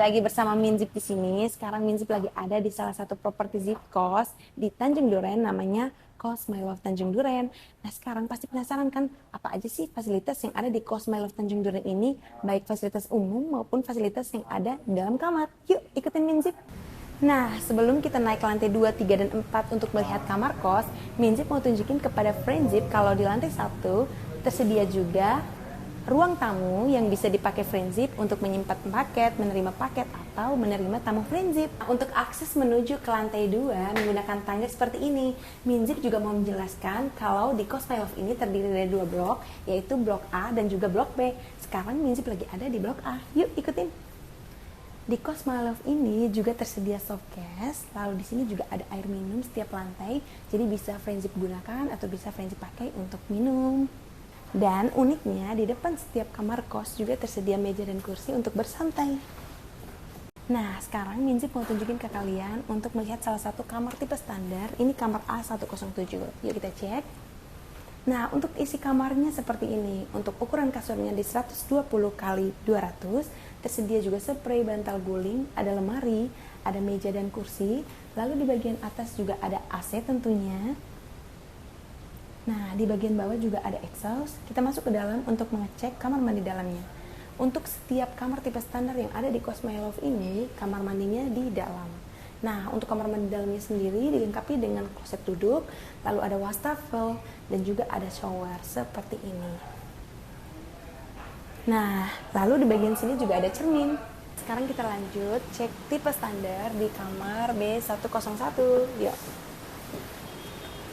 lagi bersama Minzip di sini. Sekarang Minzip lagi ada di salah satu properti Zip Kos di Tanjung Duren, namanya Kos My Love Tanjung Duren. Nah, sekarang pasti penasaran kan, apa aja sih fasilitas yang ada di Kos My Love Tanjung Duren ini, baik fasilitas umum maupun fasilitas yang ada di dalam kamar. Yuk, ikutin Minzip. Nah, sebelum kita naik ke lantai 2, 3, dan 4 untuk melihat kamar kos, Minzip mau tunjukin kepada Friendzip kalau di lantai 1 tersedia juga ruang tamu yang bisa dipakai Friendzip untuk menyimpan paket, menerima paket, atau menerima tamu Friendzip. Untuk akses menuju ke lantai 2 menggunakan tangga seperti ini. Minzip juga mau menjelaskan kalau di Kos My Love ini terdiri dari 2 blok, yaitu blok A dan juga blok B. Sekarang Minzip lagi ada di blok A. Yuk ikutin. Di Kos My Love ini juga tersedia softcase, lalu di sini juga ada air minum setiap lantai, jadi bisa Friendzip gunakan atau bisa Friendzip pakai untuk minum. Dan uniknya di depan setiap kamar kos juga tersedia meja dan kursi untuk bersantai. Nah, sekarang Minzip mau tunjukin ke kalian untuk melihat salah satu kamar tipe standar. Ini kamar A107. Yuk kita cek. Nah, untuk isi kamarnya seperti ini. Untuk ukuran kasurnya di 120 x 200, tersedia juga spray bantal guling, ada lemari, ada meja dan kursi. Lalu di bagian atas juga ada AC tentunya. Nah, di bagian bawah juga ada exhaust. Kita masuk ke dalam untuk mengecek kamar mandi dalamnya. Untuk setiap kamar tipe standar yang ada di Kos My Love ini, kamar mandinya di dalam. Nah, untuk kamar mandi dalamnya sendiri dilengkapi dengan kloset duduk, lalu ada wastafel, dan juga ada shower seperti ini. Nah, lalu di bagian sini juga ada cermin. Sekarang kita lanjut cek tipe standar di kamar B101. Yuk.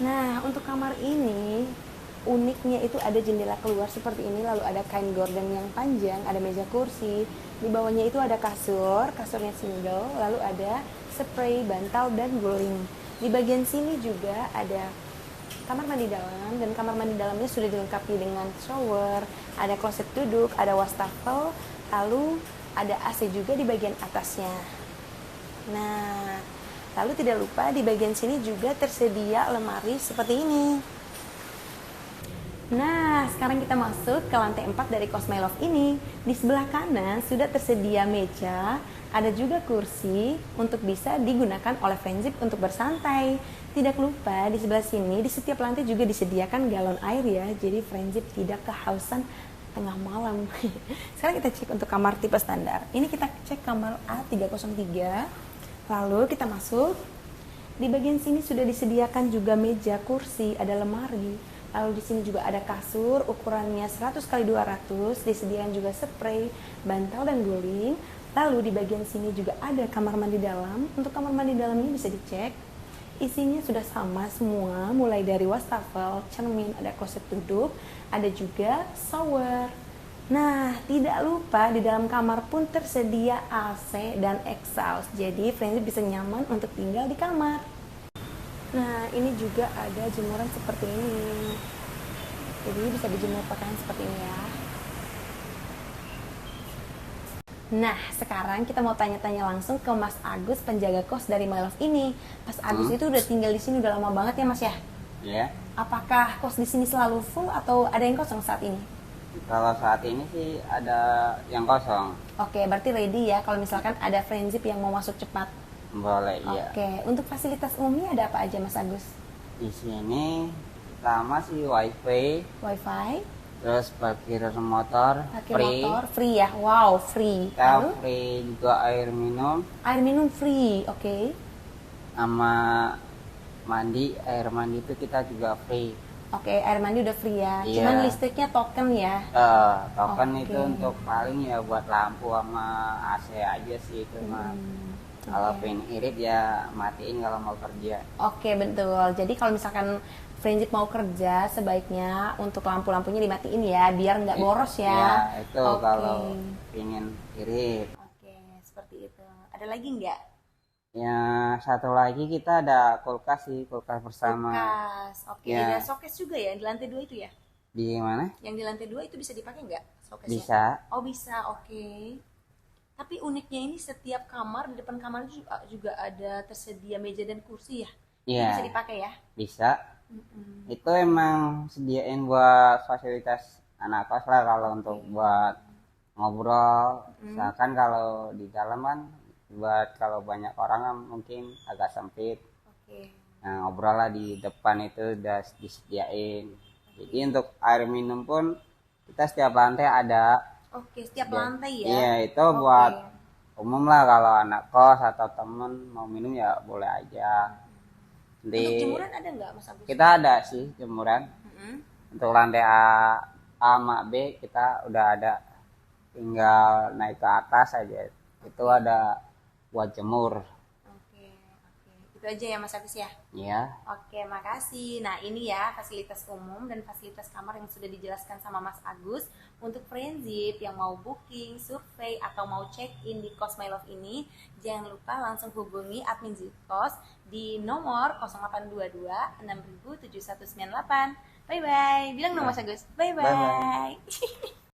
Nah, untuk kamar ini uniknya itu ada jendela keluar seperti ini, lalu ada kain gorden yang panjang, ada meja kursi, di bawahnya itu ada kasur, kasurnya single, lalu ada spray, bantal, dan guling. Di bagian sini juga ada kamar mandi dalam, dan kamar mandi dalamnya sudah dilengkapi dengan shower, ada kloset duduk, ada wastafel, lalu ada AC juga di bagian atasnya. Nah, lalu tidak lupa di bagian sini juga tersedia lemari seperti ini. Nah, sekarang kita masuk ke lantai 4 dari Kos My Love ini. Di sebelah kanan sudah tersedia meja, ada juga kursi untuk bisa digunakan oleh Friendzip untuk bersantai. Tidak lupa di sebelah sini, di setiap lantai juga disediakan galon air ya, jadi Friendzip tidak kehausan tengah malam. Sekarang kita cek untuk kamar tipe standar. Ini kita cek kamar A303. Lalu kita masuk. Di bagian sini sudah disediakan juga meja, kursi, ada lemari. Lalu di sini juga ada kasur ukurannya 100 x 200, disediakan juga spray, bantal, dan guling. Lalu di bagian sini juga ada kamar mandi dalam. Untuk kamar mandi dalamnya bisa dicek. Isinya sudah sama semua, mulai dari wastafel, cermin, ada kloset duduk, ada juga shower. Nah, tidak lupa di dalam kamar pun tersedia AC dan exhaust. Jadi, Friendzip bisa nyaman untuk tinggal di kamar. Nah, ini juga ada jemuran seperti ini. Jadi, bisa dijemur pakaian seperti ini ya. Nah, sekarang kita mau tanya-tanya langsung ke Mas Agus, penjaga kos dari My Love ini. Mas Agus itu udah tinggal di sini udah lama banget ya, Mas ya? Iya. Apakah kos di sini selalu full atau ada yang kosong saat ini? Kalau saat ini sih ada yang kosong. Oke, berarti ready ya kalau misalkan ada Friendzip yang mau masuk cepat. Boleh, iya. Oke, untuk fasilitas umumnya ada apa aja Mas Agus? Di sini pertama sih wifi, Wifi, terus parkir motor, parkir free. motor free ya? Wow, free. Kita Lalu free juga air minum, air minum free, oke. sama mandi, air mandi itu kita juga free. Oke, air mandi udah free ya. Iya. Cuman listriknya token ya. Token Oke. itu untuk paling ya buat lampu sama AC aja sih itu mah. Kalau Oke. pengen irit ya matiin kalau mau kerja. Oke, betul. Jadi kalau misalkan Friendzip mau kerja, sebaiknya untuk lampu-lampunya dimatiin ya, biar nggak boros ya. Ya, itu Oke. kalau pengen irit. Oke, seperti itu. Ada lagi nggak? Ya, satu lagi kita ada kulkas sih, kulkas bersama. Kulkas. Oke, Ya. ada showcase juga ya di lantai 2 itu ya? Di mana? Yang di lantai 2 itu bisa dipakai nggak showcase-nya? Bisa. Oh, bisa. Oke. Tapi uniknya ini setiap kamar, di depan kamar itu juga ada tersedia meja dan kursi ya? Itu Iya, bisa dipakai ya? bisa. Itu emang sediain buat fasilitas anak kos lah kalau untuk buat ngobrol. Misalkan kalau di dalam kan buat kalau banyak orang kan mungkin agak sempit. Oke. Nah, ngobrol lah di depan itu udah disediain. Jadi untuk air minum pun kita setiap lantai ada. Oke, setiap lantai ya. Iya, itu Oke. buat umum lah, kalau anak kos atau temen mau minum ya boleh aja. Untuk Di jemuran ada nggak Mas Agus? kita ada sih jemuran. Mm-mm. Untuk lantai A sama B kita udah ada, tinggal naik ke atas aja. Itu ada buat jemur. Oke, oke. Itu aja ya Mas Agus ya. Ya, Oke, makasih. Nah, ini ya fasilitas umum dan fasilitas kamar yang sudah dijelaskan sama Mas Agus. Untuk Friendship yang mau booking, survei, atau mau check-in di Kos My Love ini, jangan lupa langsung hubungi admin Zikos di nomor 0822 6000 7198. Bye-bye. Bilang dong Mas Agus. bye bye. Bye-bye.